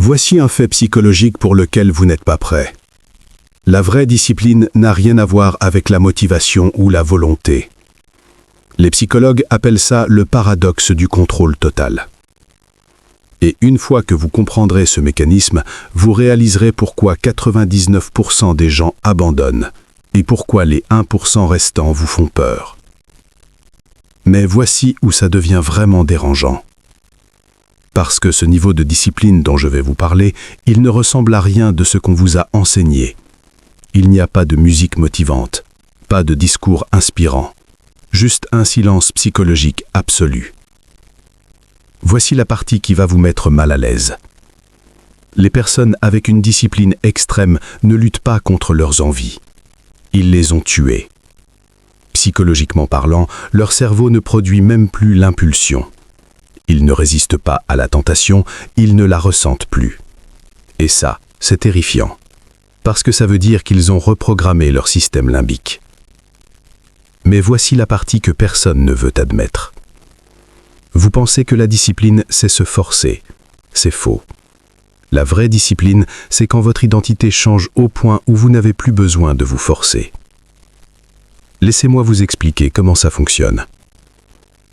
Voici un fait psychologique pour lequel vous n'êtes pas prêt. La vraie discipline n'a rien à voir avec la motivation ou la volonté. Les psychologues appellent ça le paradoxe du contrôle total. Et une fois que vous comprendrez ce mécanisme, vous réaliserez pourquoi 99% des gens abandonnent et pourquoi les 1% restants vous font peur. Mais voici où ça devient vraiment dérangeant. Parce que ce niveau de discipline dont je vais vous parler, il ne ressemble à rien de ce qu'on vous a enseigné. Il n'y a pas de musique motivante, pas de discours inspirant, juste un silence psychologique absolu. Voici la partie qui va vous mettre mal à l'aise. Les personnes avec une discipline extrême ne luttent pas contre leurs envies. Ils les ont tuées. Psychologiquement parlant, leur cerveau ne produit même plus l'impulsion. Ils ne résistent pas à la tentation, ils ne la ressentent plus. Et ça, c'est terrifiant. Parce que ça veut dire qu'ils ont reprogrammé leur système limbique. Mais voici la partie que personne ne veut admettre. Vous pensez que la discipline, c'est se forcer. C'est faux. La vraie discipline, c'est quand votre identité change au point où vous n'avez plus besoin de vous forcer. Laissez-moi vous expliquer comment ça fonctionne.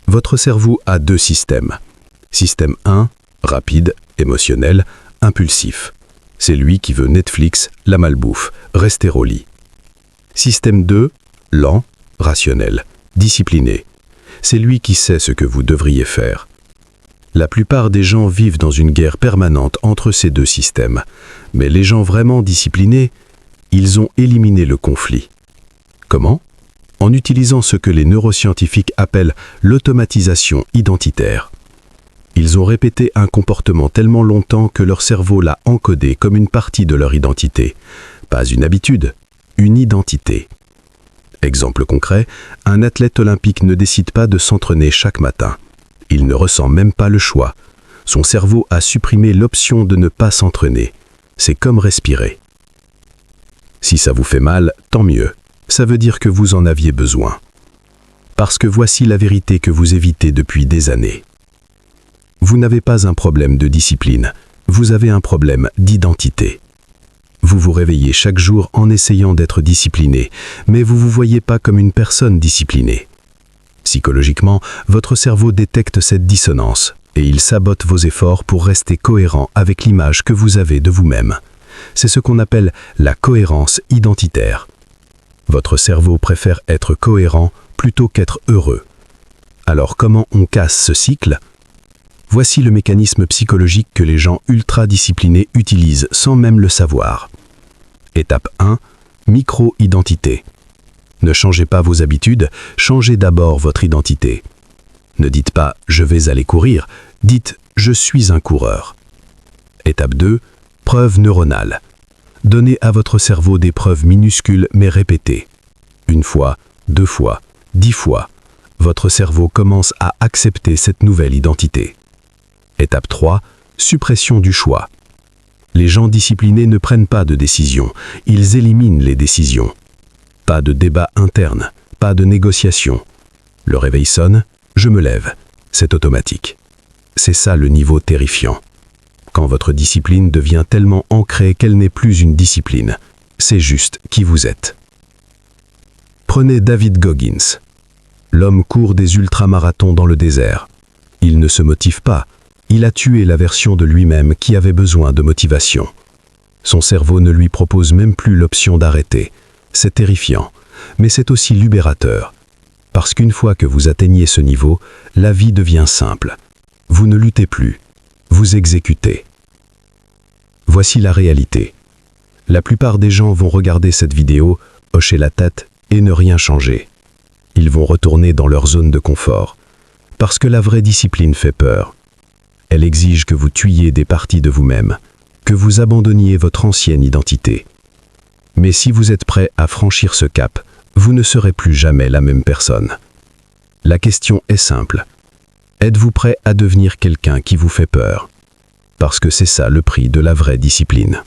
Votre cerveau a deux systèmes. Système 1, rapide, émotionnel, impulsif. C'est lui qui veut Netflix, la malbouffe, rester au lit. Système 2, lent, rationnel, discipliné. C'est lui qui sait ce que vous devriez faire. La plupart des gens vivent dans une guerre permanente entre ces deux systèmes. Mais les gens vraiment disciplinés, ils ont éliminé le conflit. Comment ? En utilisant ce que les neuroscientifiques appellent l'automatisation identitaire. Ils ont répété un comportement tellement longtemps que leur cerveau l'a encodé comme une partie de leur identité. Pas une habitude, une identité. Exemple concret, un athlète olympique ne décide pas de s'entraîner chaque matin. Il ne ressent même pas le choix. Son cerveau a supprimé l'option de ne pas s'entraîner. C'est comme respirer. Si ça vous fait mal, tant mieux. Ça veut dire que vous en aviez besoin. Parce que voici la vérité que vous évitez depuis des années. Vous n'avez pas un problème de discipline, vous avez un problème d'identité. Vous vous réveillez chaque jour en essayant d'être discipliné, mais vous ne vous voyez pas comme une personne disciplinée. Psychologiquement, votre cerveau détecte cette dissonance et il sabote vos efforts pour rester cohérent avec l'image que vous avez de vous-même. C'est ce qu'on appelle la cohérence identitaire. Votre cerveau préfère être cohérent plutôt qu'être heureux. Alors comment on casse ce cycle ? Voici le mécanisme psychologique que les gens ultra-disciplinés utilisent sans même le savoir. Étape 1, micro-identité. Ne changez pas vos habitudes, changez d'abord votre identité. Ne dites pas « je vais aller courir », dites « je suis un coureur ». Étape 2, preuve neuronale. Donnez à votre cerveau des preuves minuscules mais répétées. Une fois, 2 fois, 10 fois. Votre cerveau commence à accepter cette nouvelle identité. Étape 3, suppression du choix. Les gens disciplinés ne prennent pas de décision, ils éliminent les décisions. Pas de débat interne, pas de négociation. Le réveil sonne, je me lève. C'est automatique. C'est ça le niveau terrifiant. Quand votre discipline devient tellement ancrée qu'elle n'est plus une discipline. C'est juste qui vous êtes. Prenez David Goggins. L'homme court des ultramarathons dans le désert. Il ne se motive pas. Il a tué la version de lui-même qui avait besoin de motivation. Son cerveau ne lui propose même plus l'option d'arrêter. C'est terrifiant, mais c'est aussi libérateur. Parce qu'une fois que vous atteignez ce niveau, la vie devient simple. Vous ne luttez plus. Vous exécutez. Voici la réalité. La plupart des gens vont regarder cette vidéo, hocher la tête et ne rien changer. Ils vont retourner dans leur zone de confort. Parce que la vraie discipline fait peur. Elle exige que vous tuiez des parties de vous-même, que vous abandonniez votre ancienne identité. Mais si vous êtes prêt à franchir ce cap, vous ne serez plus jamais la même personne. La question est simple. Êtes-vous prêt à devenir quelqu'un qui vous fait peur ? Parce que c'est ça le prix de la vraie discipline.